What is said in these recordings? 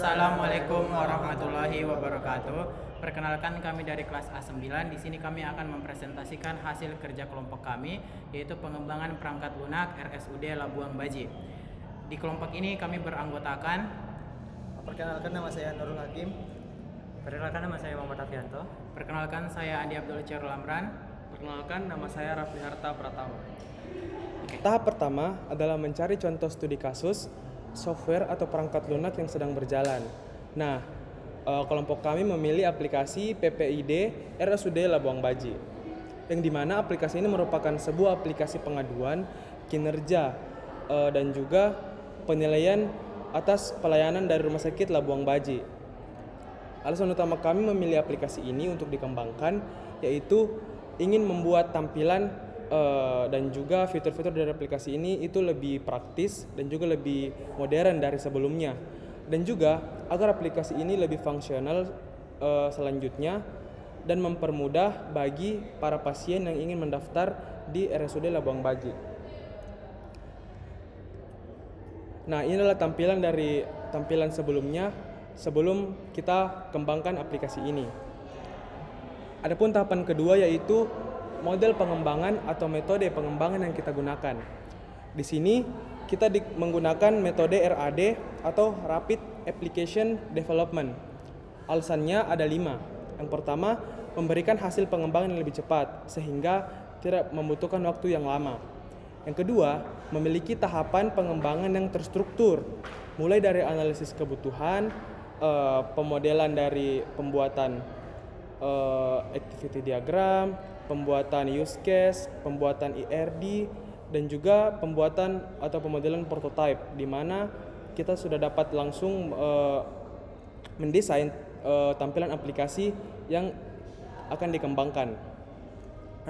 Assalamualaikum warahmatullahi wabarakatuh. Perkenalkan, kami dari kelas A9. Di sini kami akan mempresentasikan hasil kerja kelompok kami, yaitu pengembangan perangkat lunak RSUD Labuang Baji. Di kelompok ini kami beranggotakan. Perkenalkan, nama saya Nurul Hakim. Perkenalkan, nama saya Muhammad Afianto. Perkenalkan, saya Andi Abdul Chairul Amran. Perkenalkan, nama saya Rafli Harta Pratama. Tahap pertama adalah mencari contoh studi kasus software atau perangkat lunak yang sedang berjalan. Nah, kelompok kami memilih aplikasi PPID RSUD Labuang Baji, yang dimana aplikasi ini merupakan sebuah aplikasi pengaduan kinerja dan juga penilaian atas pelayanan dari Rumah Sakit Labuang Baji. Alasan utama kami memilih aplikasi ini untuk dikembangkan yaitu ingin membuat tampilan dan juga fitur-fitur dari aplikasi ini itu lebih praktis dan juga lebih modern dari sebelumnya, dan juga agar aplikasi ini lebih fungsional selanjutnya dan mempermudah bagi para pasien yang ingin mendaftar di RSUD Labuang Baji. Nah, ini adalah tampilan sebelumnya sebelum kita kembangkan aplikasi ini. Adapun tahapan kedua yaitu model pengembangan atau metode pengembangan yang kita gunakan. Di sini kita menggunakan metode RAD atau Rapid Application Development. Alasannya ada 5. Yang pertama, memberikan hasil pengembangan yang lebih cepat sehingga tidak membutuhkan waktu yang lama. Yang kedua, memiliki tahapan pengembangan yang terstruktur, mulai dari analisis kebutuhan, pemodelan dari pembuatan activity diagram, pembuatan use case, pembuatan IRD, dan juga pembuatan atau pemodelan prototype, di mana kita sudah dapat langsung mendesain tampilan aplikasi yang akan dikembangkan.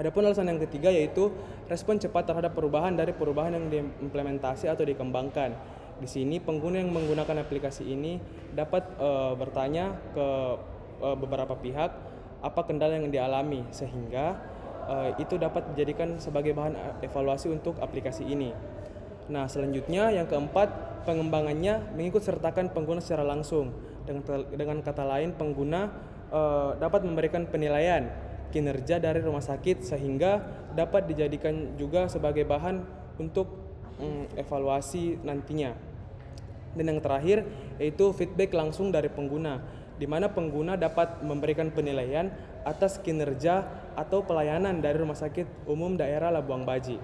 Adapun alasan yang ketiga yaitu respon cepat terhadap perubahan yang diimplementasi atau dikembangkan. Di sini pengguna yang menggunakan aplikasi ini dapat bertanya ke beberapa pihak apa kendala yang dialami, sehingga itu dapat dijadikan sebagai bahan evaluasi untuk aplikasi ini. Nah, selanjutnya yang keempat, pengembangannya mengikut sertakan pengguna secara langsung. Dengan kata lain, pengguna dapat memberikan penilaian kinerja dari rumah sakit sehingga dapat dijadikan juga sebagai bahan untuk evaluasi nantinya. Dan yang terakhir yaitu feedback langsung dari pengguna, di mana pengguna dapat memberikan penilaian atas kinerja atau pelayanan dari Rumah Sakit Umum Daerah Labuang Baji.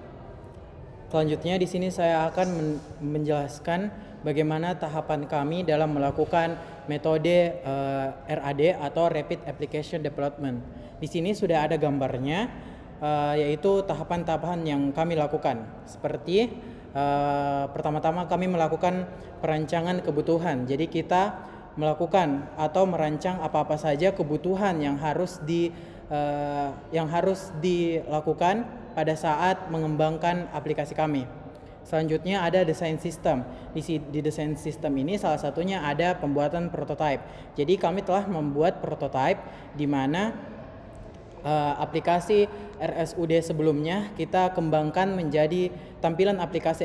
Selanjutnya di sini saya akan menjelaskan bagaimana tahapan kami dalam melakukan metode RAD atau Rapid Application Development. Di sini sudah ada gambarnya, yaitu tahapan-tahapan yang kami lakukan. Seperti pertama-tama kami melakukan perancangan kebutuhan. Jadi kita melakukan atau merancang apa-apa saja kebutuhan yang harus dilakukan pada saat mengembangkan aplikasi kami. Selanjutnya ada desain sistem. Di desain sistem ini salah satunya ada pembuatan prototype. Jadi kami telah membuat prototype di mana aplikasi RSUD sebelumnya kita kembangkan menjadi tampilan aplikasi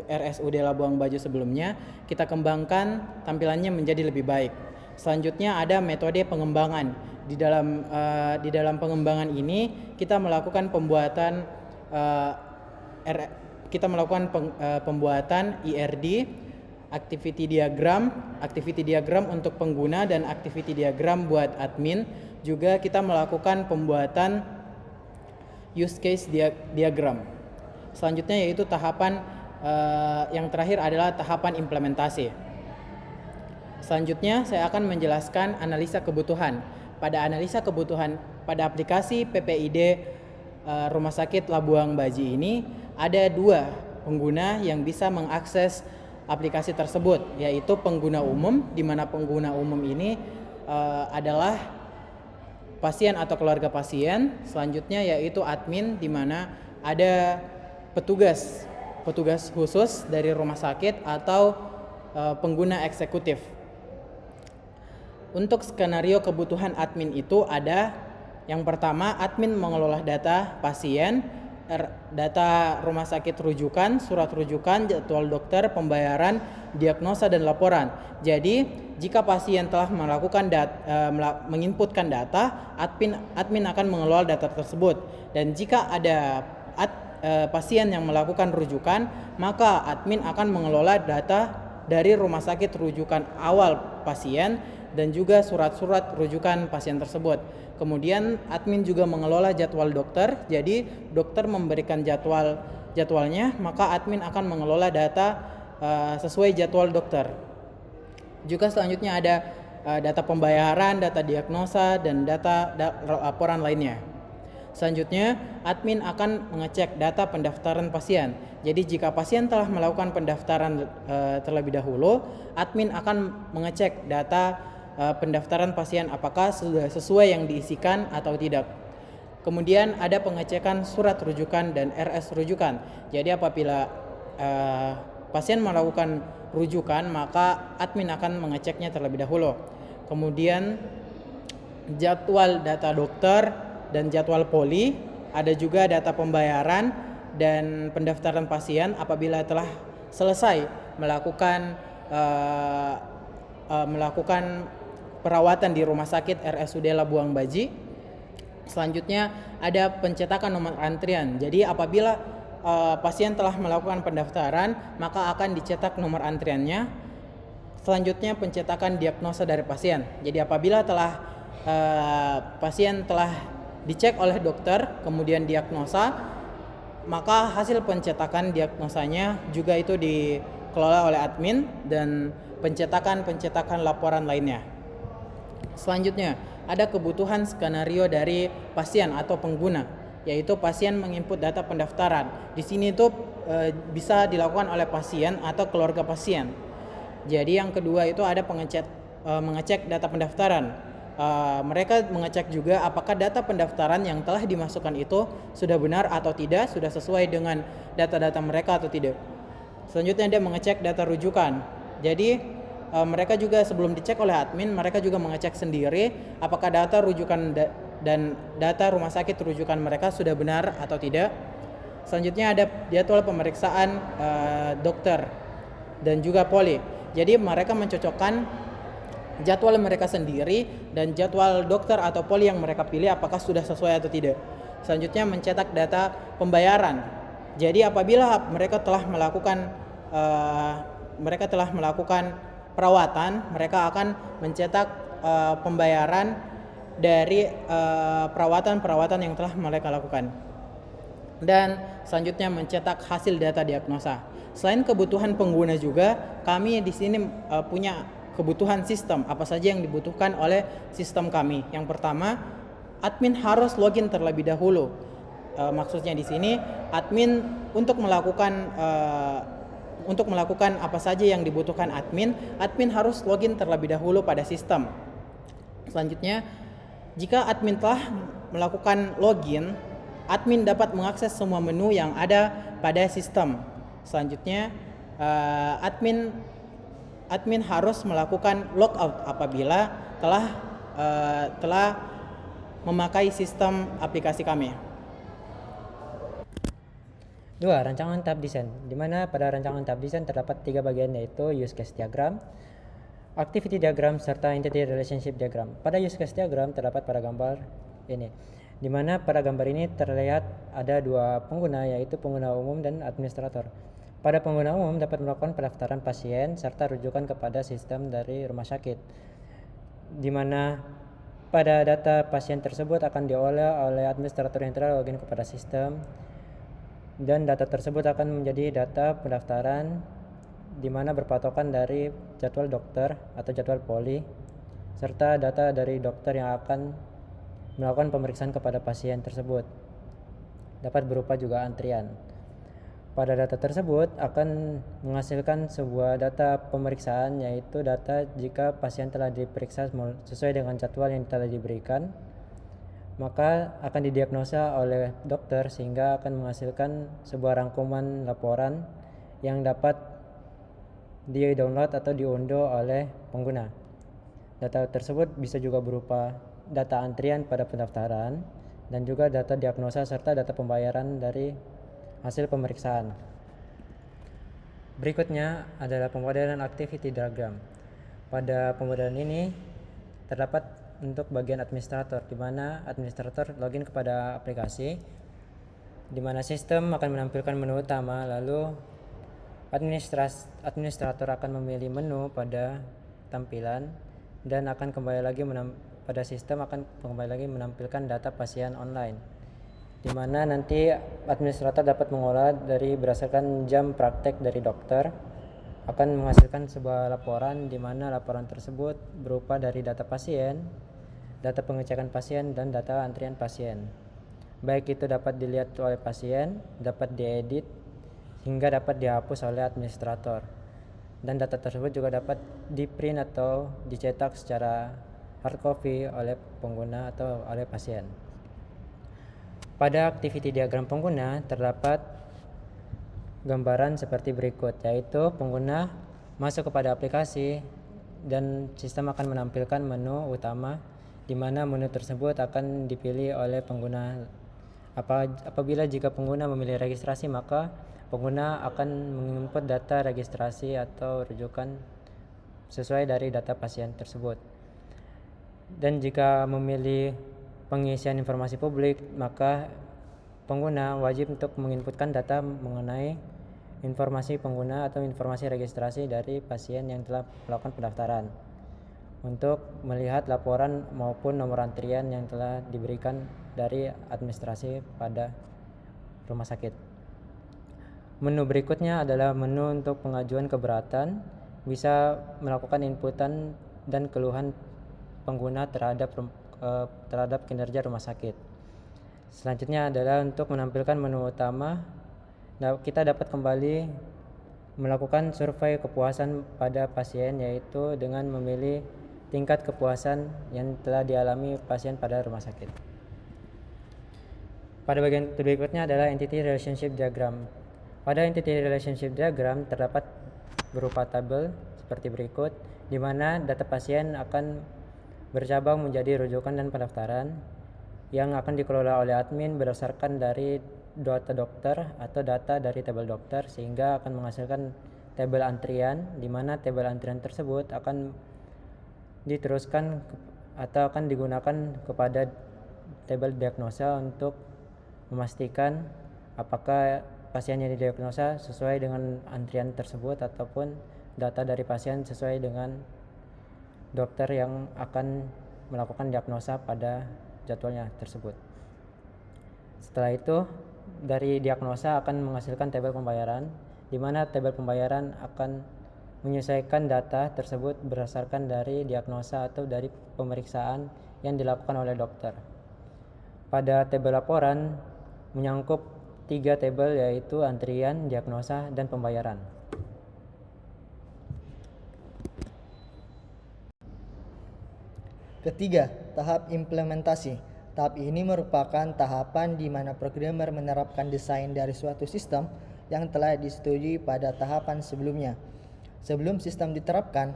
RSUD Labuang Bajo sebelumnya, kita kembangkan tampilannya menjadi lebih baik. Selanjutnya ada metode pengembangan. Di dalam pengembangan ini kita melakukan pembuatan IRD, activity diagram untuk pengguna dan activity diagram buat admin. Juga kita melakukan pembuatan use case diagram. Selanjutnya yaitu tahapan yang terakhir adalah tahapan implementasi. Selanjutnya saya akan menjelaskan analisa kebutuhan. Pada analisa kebutuhan pada aplikasi PPID Rumah Sakit Labuang Baji ini ada 2 pengguna yang bisa mengakses aplikasi tersebut, yaitu pengguna umum, di mana pengguna umum ini adalah pasien atau keluarga pasien. Selanjutnya yaitu admin, di mana ada petugas khusus dari rumah sakit atau pengguna eksekutif. Untuk skenario kebutuhan admin itu ada yang pertama, admin mengelola data pasien data rumah sakit rujukan, surat rujukan, jadwal dokter, pembayaran, diagnosa dan laporan. Jadi, jika pasien telah melakukan menginputkan data, admin akan mengelola data tersebut. Dan jika ada pasien yang melakukan rujukan, maka admin akan mengelola data dari rumah sakit rujukan awal pasien dan juga surat-surat rujukan pasien tersebut. Kemudian admin juga mengelola jadwal dokter. Jadi dokter memberikan jadwalnya, maka admin akan mengelola data sesuai jadwal dokter. Juga selanjutnya ada data pembayaran, data diagnosa, dan data laporan lainnya. Selanjutnya, admin akan mengecek data pendaftaran pasien. Jadi jika pasien telah melakukan pendaftaran terlebih dahulu, admin akan mengecek data pendaftaran pasien apakah sudah sesuai yang diisikan atau tidak. Kemudian ada pengecekan surat rujukan dan RS rujukan. Jadi apabila pasien melakukan rujukan, maka admin akan mengeceknya terlebih dahulu. Kemudian jadwal data dokter dan jadwal poli, ada juga data pembayaran dan pendaftaran pasien apabila telah selesai melakukan perawatan di Rumah Sakit RSUD Labuang Baji. Selanjutnya ada pencetakan nomor antrian. Jadi apabila pasien telah melakukan pendaftaran, maka akan dicetak nomor antriannya. Selanjutnya pencetakan diagnosa dari pasien. Jadi apabila pasien telah dicek oleh dokter, kemudian diagnosa, maka hasil pencetakan diagnosanya juga itu dikelola oleh admin dan pencetakan laporan lainnya. Selanjutnya, ada kebutuhan skenario dari pasien atau pengguna, yaitu pasien menginput data pendaftaran. Di sini itu bisa dilakukan oleh pasien atau keluarga pasien. Jadi yang kedua itu ada mengecek data pendaftaran. Mereka mengecek juga apakah data pendaftaran yang telah dimasukkan itu sudah benar atau tidak, sudah sesuai dengan data-data mereka atau tidak. Selanjutnya dia mengecek data rujukan. Jadi mereka juga sebelum dicek oleh admin, mereka juga mengecek sendiri apakah data rujukan dan data rumah sakit rujukan mereka sudah benar atau tidak. Selanjutnya ada jadwal pemeriksaan dokter dan juga poli. Jadi mereka mencocokkan jadwal mereka sendiri dan jadwal dokter atau poli yang mereka pilih apakah sudah sesuai atau tidak. Selanjutnya mencetak data pembayaran. Jadi apabila mereka telah melakukan perawatan, mereka akan mencetak pembayaran dari perawatan yang telah mereka lakukan. Dan selanjutnya mencetak hasil data diagnosa. Selain kebutuhan pengguna juga, kami di sini punya kebutuhan sistem, apa saja yang dibutuhkan oleh sistem kami. Yang pertama, admin harus login terlebih dahulu. Maksudnya di sini admin untuk melakukan apa saja yang dibutuhkan admin harus login terlebih dahulu pada sistem. Selanjutnya, jika admin telah melakukan login, admin dapat mengakses semua menu yang ada pada sistem. Selanjutnya, admin harus melakukan logout apabila telah memakai sistem aplikasi kami. 2. Rancangan tahap desain, di mana pada rancangan tahap desain terdapat 3 bagian, yaitu use case diagram, activity diagram, serta entity relationship diagram. Pada use case diagram terdapat pada gambar ini, di mana pada gambar ini terlihat ada 2 pengguna, yaitu pengguna umum dan administrator. Pada pengguna umum dapat melakukan pendaftaran pasien serta rujukan kepada sistem dari rumah sakit, di mana pada data pasien tersebut akan diolah oleh administrator yang telah login kepada sistem, dan data tersebut akan menjadi data pendaftaran di mana berpatokan dari jadwal dokter atau jadwal poli serta data dari dokter yang akan melakukan pemeriksaan kepada pasien tersebut. Dapat berupa juga antrian. Pada data tersebut akan menghasilkan sebuah data pemeriksaan, yaitu data jika pasien telah diperiksa sesuai dengan jadwal yang telah diberikan, maka akan didiagnosa oleh dokter sehingga akan menghasilkan sebuah rangkuman laporan yang dapat di-download atau diunduh oleh pengguna. Data tersebut bisa juga berupa data antrian pada pendaftaran, dan juga data diagnosa serta data pembayaran dari hasil pemeriksaan. Berikutnya adalah pemodelan activity diagram. Pada pemodelan ini terdapat untuk bagian administrator, di mana administrator login kepada aplikasi, di mana sistem akan menampilkan menu utama, lalu administrator akan memilih menu pada tampilan dan akan kembali lagi pada sistem akan kembali lagi menampilkan data pasien online, di mana nanti administrator dapat mengolah dari berdasarkan jam praktek dari dokter, akan menghasilkan sebuah laporan di mana laporan tersebut berupa dari data pasien, data pengecekan pasien, dan data antrian pasien. Baik itu dapat dilihat oleh pasien, dapat diedit, hingga dapat dihapus oleh administrator. Dan data tersebut juga dapat di-print atau dicetak secara hard copy oleh pengguna atau oleh pasien. Pada activity diagram pengguna terdapat gambaran seperti berikut, yaitu pengguna masuk kepada aplikasi dan sistem akan menampilkan menu utama, di mana menu tersebut akan dipilih oleh pengguna. Apabila jika pengguna memilih registrasi, maka pengguna akan menginput data registrasi atau rujukan sesuai dari data pasien tersebut. Dan jika memilih pengisian informasi publik, maka pengguna wajib untuk menginputkan data mengenai informasi pengguna atau informasi registrasi dari pasien yang telah melakukan pendaftaran untuk melihat laporan maupun nomor antrian yang telah diberikan dari administrasi pada rumah sakit. Menu berikutnya adalah menu untuk pengajuan keberatan, bisa melakukan inputan dan keluhan pengguna terhadap kinerja rumah sakit. Selanjutnya adalah untuk menampilkan menu utama. Kita dapat kembali melakukan survei kepuasan pada pasien, yaitu dengan memilih tingkat kepuasan yang telah dialami pasien pada rumah sakit. Pada bagian berikutnya adalah entity relationship diagram. Pada entity relationship diagram terdapat berupa tabel seperti berikut, di mana data pasien akan bercabang menjadi rujukan dan pendaftaran yang akan dikelola oleh admin berdasarkan dari data dokter atau data dari tabel dokter, sehingga akan menghasilkan tabel antrian, di mana tabel antrian tersebut akan diteruskan atau akan digunakan kepada tabel diagnosa untuk memastikan apakah pasien yang didiagnosa sesuai dengan antrian tersebut ataupun data dari pasien sesuai dengan dokter yang akan melakukan diagnosa pada jadwalnya tersebut. Setelah itu, dari diagnosa akan menghasilkan tabel pembayaran, di mana tabel pembayaran akan menyesuaikan data tersebut berdasarkan dari diagnosa atau dari pemeriksaan yang dilakukan oleh dokter. Pada tabel laporan menyangkup 3 tabel, yaitu antrian, diagnosa, dan pembayaran. Ketiga, tahap implementasi. Tahap ini merupakan tahapan di mana programmer menerapkan desain dari suatu sistem yang telah disetujui pada tahapan sebelumnya. Sebelum sistem diterapkan,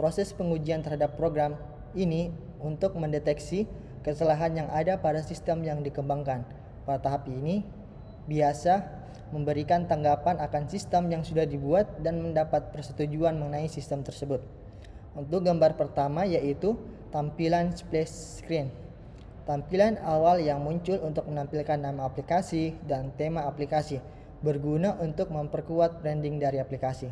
proses pengujian terhadap program ini untuk mendeteksi kesalahan yang ada pada sistem yang dikembangkan. Pada tahap ini, biasa memberikan tanggapan akan sistem yang sudah dibuat dan mendapat persetujuan mengenai sistem tersebut. Untuk gambar pertama yaitu tampilan splash screen. Tampilan awal yang muncul untuk menampilkan nama aplikasi dan tema aplikasi, berguna untuk memperkuat branding dari aplikasi.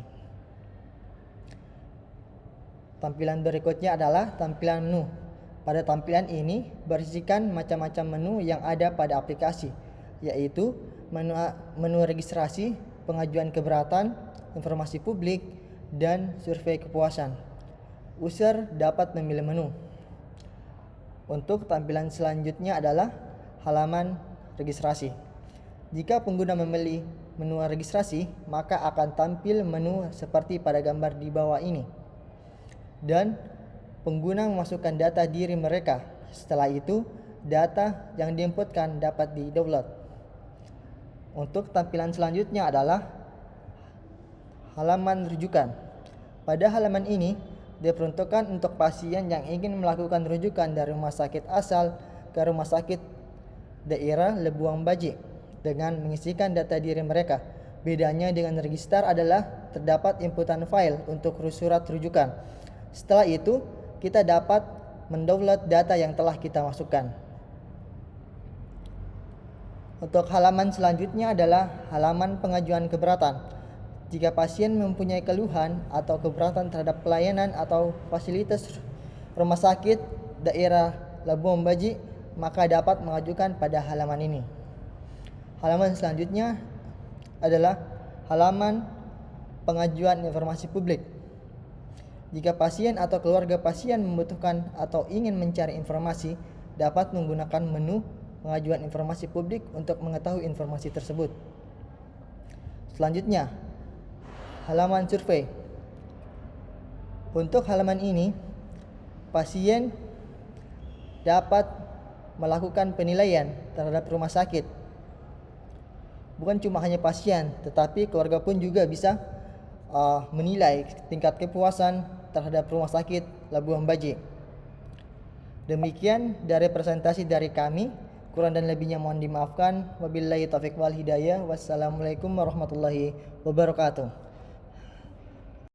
Tampilan berikutnya adalah tampilan menu. Pada tampilan ini berisikan macam-macam menu yang ada pada aplikasi, yaitu menu registrasi, pengajuan keberatan, informasi publik, dan survei kepuasan. User dapat memilih menu. Untuk tampilan selanjutnya adalah halaman registrasi. Jika pengguna memilih menu registrasi, maka akan tampil menu seperti pada gambar di bawah ini. Dan pengguna memasukkan data diri mereka. Setelah itu, data yang diinputkan dapat di-download. Untuk tampilan selanjutnya adalah halaman rujukan. Pada halaman ini diperuntukkan untuk pasien yang ingin melakukan rujukan dari rumah sakit asal ke rumah sakit daerah Labuan Bajo dengan mengisikan data diri mereka. Bedanya dengan register adalah terdapat inputan file untuk surat rujukan. Setelah itu, kita dapat mendownload data yang telah kita masukkan. Untuk halaman selanjutnya adalah halaman pengajuan keberatan. Jika pasien mempunyai keluhan atau keberatan terhadap pelayanan atau fasilitas rumah sakit daerah Labuan Bajo, maka dapat mengajukan pada halaman ini. Halaman selanjutnya adalah halaman pengajuan informasi publik. Jika pasien atau keluarga pasien membutuhkan atau ingin mencari informasi, dapat menggunakan menu pengajuan informasi publik untuk mengetahui informasi tersebut. Selanjutnya, halaman survei. Untuk halaman ini, pasien dapat melakukan penilaian terhadap rumah sakit. Bukan cuma hanya pasien, tetapi keluarga pun juga bisa menilai tingkat kepuasan terhadap rumah sakit Labuan Bajo. Demikian dari presentasi dari kami. Kurang dan lebihnya mohon dimaafkan. Wabillahi taufiq wal hidayah. Wassalamualaikum warahmatullahi wabarakatuh.